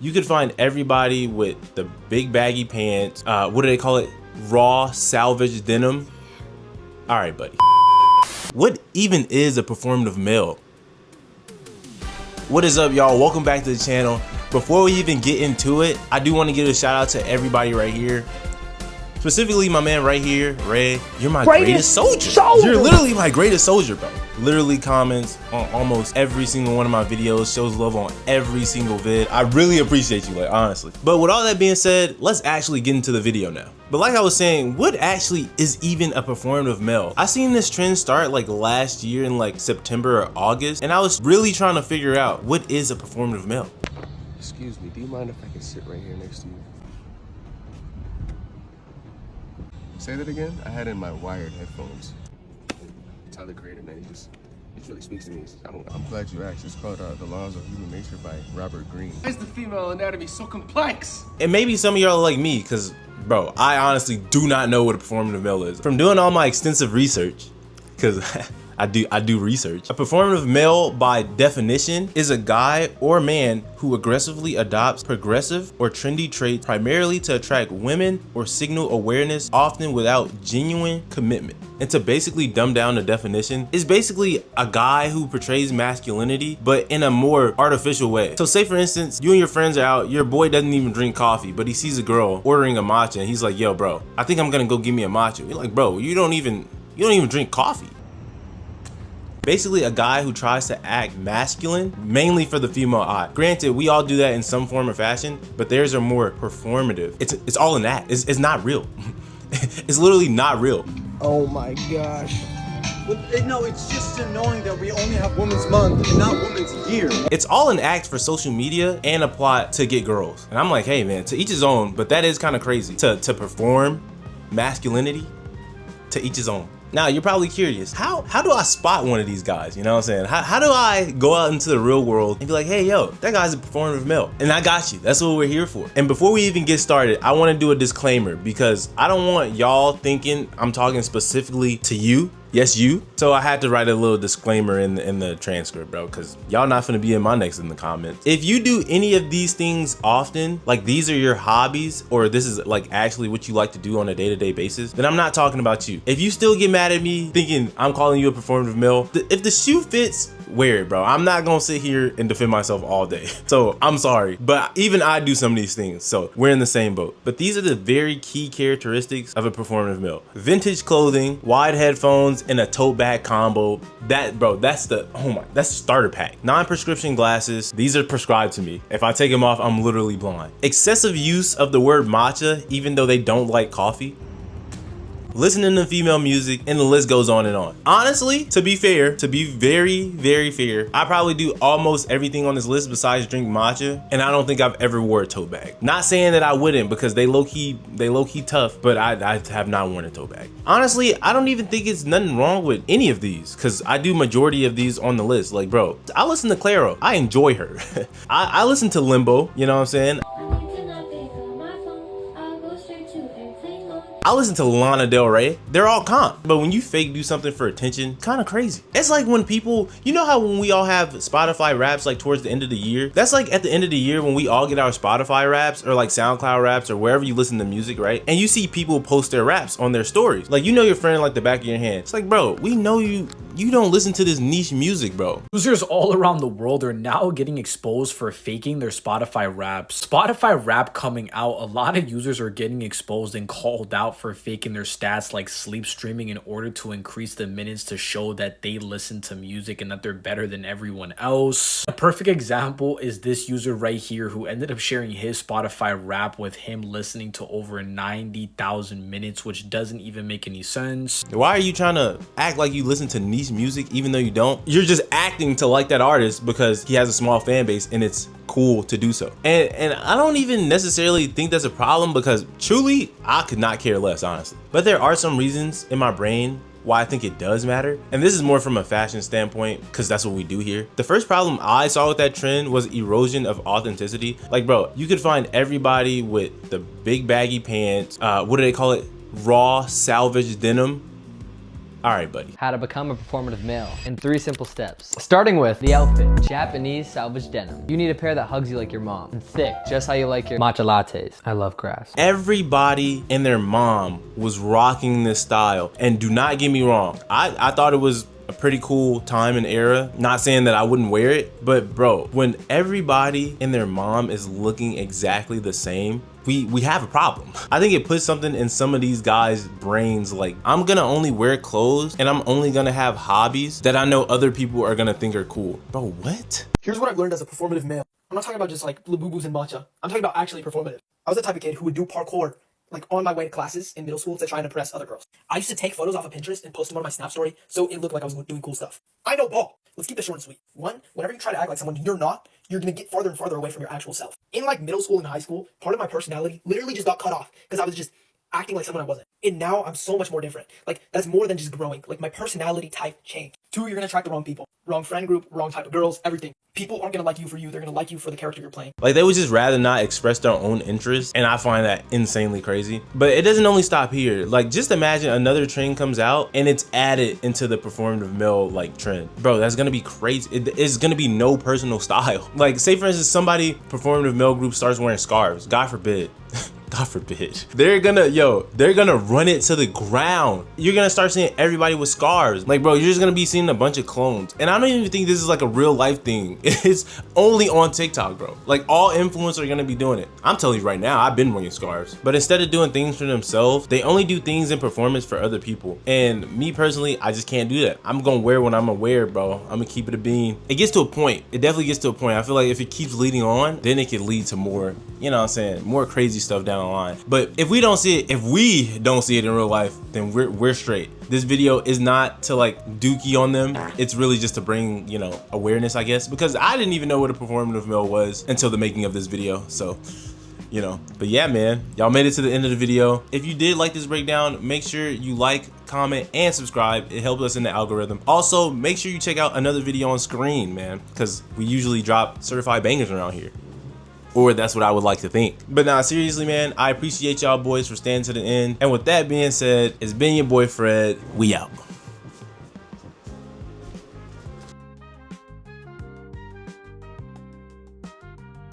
You could find everybody with the big baggy pants. What do they call it? Raw salvage denim. All right, buddy. What even is a performative male? What is up, y'all? Welcome back to the channel. Before we even get into it, I do want to give a shout out to everybody right here. Specifically my man right here, Ray. You're my greatest soldier. You're literally my greatest soldier, bro. Literally comments on almost every single one of my videos, shows love on every single vid. I really appreciate you, like, honestly. But with all that being said, let's actually get into the video now. But like I was saying, what actually is even a performative male? I seen this trend start like last year in like September or August, and I was really trying to figure out what is a performative male. Excuse me, do you mind if I can sit right here next to you? Say that again? I had in my wired headphones. Tyler Creator, man, he really speaks to me. I'm glad you asked. It's called The Laws of Human Nature by Robert Greene. Why is the female anatomy so complex? And maybe some of y'all are like me, because, bro, I honestly do not know what a performative male is. From doing all my extensive research, because I do research. A performative male, by definition, is a guy or man who aggressively adopts progressive or trendy traits primarily to attract women or signal awareness, often without genuine commitment. And to basically dumb down the definition, is basically a guy who portrays masculinity, but in a more artificial way. So say for instance, you and your friends are out, your boy doesn't even drink coffee, but he sees a girl ordering a matcha and he's like, yo bro, I think I'm gonna go give me a matcha. You're like, bro, you don't even drink coffee. Basically a guy who tries to act masculine, mainly for the female eye. Granted, we all do that in some form or fashion, but theirs are more performative. It's all an act. It's not real. It's literally not real. Oh my gosh. No, it's just annoying that we only have Women's Month and not Women's Year. It's all an act for social media and a plot to get girls. And I'm like, hey man, to each his own, but that is kind of crazy. To perform masculinity, to each his own. Now you're probably curious, how do I spot one of these guys? You know what I'm saying? How do I go out into the real world and be like, hey yo, that guy's a performative male? And I got you, that's what we're here for. And before we even get started, I wanna do a disclaimer because I don't want y'all thinking I'm talking specifically to you. Yes, you. So I had to write a little disclaimer in the transcript, bro, because y'all not gonna be in my next in the comments. If you do any of these things often, like these are your hobbies, or this is like actually what you like to do on a day-to-day basis, then I'm not talking about you. If you still get mad at me thinking I'm calling you a performative male, if the shoe fits, wear it, bro. I'm not gonna sit here and defend myself all day. So I'm sorry, but even I do some of these things, so we're in the same boat. But these are the very key characteristics of a performative male. Vintage clothing, wide headphones, and a tote bag combo. That, bro, that's the starter pack. Non-prescription glasses, these are prescribed to me. If I take them off, I'm literally blind. Excessive use of the word matcha, even though they don't like coffee. Listening to female music, and the list goes on and on. Honestly, to be fair, to be very, very fair, I probably do almost everything on this list besides drink matcha, and I don't think I've ever wore a tote bag. Not saying that I wouldn't, because they low-key tough, but I have not worn a tote bag. Honestly, I don't even think it's nothing wrong with any of these, because I do majority of these on the list. Like, bro, I listen to Clairo. I enjoy her. I listen to Limbo, you know what I'm saying? I listen to Lana Del Rey. They're all comp. But when you fake do something for attention, kind of crazy. It's like when people, you know how when we all have Spotify raps like towards the end of the year? That's like at the end of the year when we all get our Spotify raps or like SoundCloud raps or wherever you listen to music, right? And you see people post their raps on their stories. Like, you know your friend like the back of your hand. It's like, bro, we know you don't listen to this niche music, bro. Users all around the world are now getting exposed for faking their Spotify raps. Spotify rap coming out, a lot of users are getting exposed and called out for faking their stats like sleep streaming in order to increase the minutes to show that they listen to music and that they're better than everyone else. A perfect example is this user right here who ended up sharing his Spotify rap with him listening to over 90,000 minutes, which doesn't even make any sense. Why are you trying to act like you listen to niche music even though you don't? You're just acting to like that artist because he has a small fan base and it's cool to do so. And I don't even necessarily think that's a problem, because truly I could not care less, honestly. But there are some reasons in my brain why I think it does matter. And this is more from a fashion standpoint, because that's what we do here. The first problem I saw with that trend was erosion of authenticity. Like, bro, you could find everybody with the big baggy pants, what do they call it? Raw salvage denim. All right, buddy. How to become a performative male in 3 simple steps. Starting with the outfit, Japanese salvage denim. You need a pair that hugs you like your mom and thick, just how you like your matcha lattes. I love grass. Everybody and their mom was rocking this style. And do not get me wrong, I thought it was a pretty cool time and era. Not saying that I wouldn't wear it, but bro, when everybody and their mom is looking exactly the same, we have a problem. I think it puts something in some of these guys' brains like, I'm gonna only wear clothes and I'm only gonna have hobbies that I know other people are gonna think are cool. Bro, what? Here's what I've learned as a performative male. I'm not talking about just like boo-boos and matcha. I'm talking about actually performative. I was the type of kid who would do parkour like on my way to classes in middle school to try and impress other girls. I used to take photos off of Pinterest and post them on my Snap story so it looked like I was doing cool stuff. I know ball. Let's keep this short and sweet. One, whenever you try to act like someone you're not, you're gonna get farther and farther away from your actual self. In like middle school and high school, part of my personality literally just got cut off because I was just acting like someone I wasn't. And now I'm so much more different. Like that's more than just growing. Like my personality type changed. 2, you're gonna attract the wrong people. Wrong friend group, wrong type of girls, everything. People aren't gonna like you for you, they're gonna like you for the character you're playing. Like they would just rather not express their own interests, and I find that insanely crazy. But it doesn't only stop here. Like just imagine another trend comes out and it's added into the performative male like trend. Bro, that's gonna be crazy. It's gonna be no personal style. Like say for instance, somebody performative male group starts wearing scarves. God forbid. God forbid. They're gonna run it to the ground. You're gonna start seeing everybody with scarves. Like, bro, you're just gonna be seeing a bunch of clones. And I don't even think this is like a real life thing. It's only on TikTok, bro. Like all influencers are gonna be doing it. I'm telling you right now, I've been wearing scarves. But instead of doing things for themselves, they only do things in performance for other people. And me personally, I just can't do that. I'm gonna wear what I'm gonna wear, bro. I'm gonna keep it a bean. It gets to a point. It definitely gets to a point. I feel like if it keeps leading on, then it could lead to more, you know what I'm saying, more crazy stuff down the line. But if we don't see it in real life, then we're straight. This video is not to like dookie on them. It's really just to bring, you know, awareness, I guess, because I didn't even know what a performative male was until the making of this video. So, you know, but yeah, man, y'all made it to the end of the video. If you did like this breakdown, make sure you like, comment, and subscribe. It helps us in the algorithm. Also, make sure you check out another video on screen, man, because we usually drop certified bangers around here. Or that's what I would like to think. But nah, seriously, man, I appreciate y'all boys for staying to the end. And with that being said, it's been your boy Fred. We out.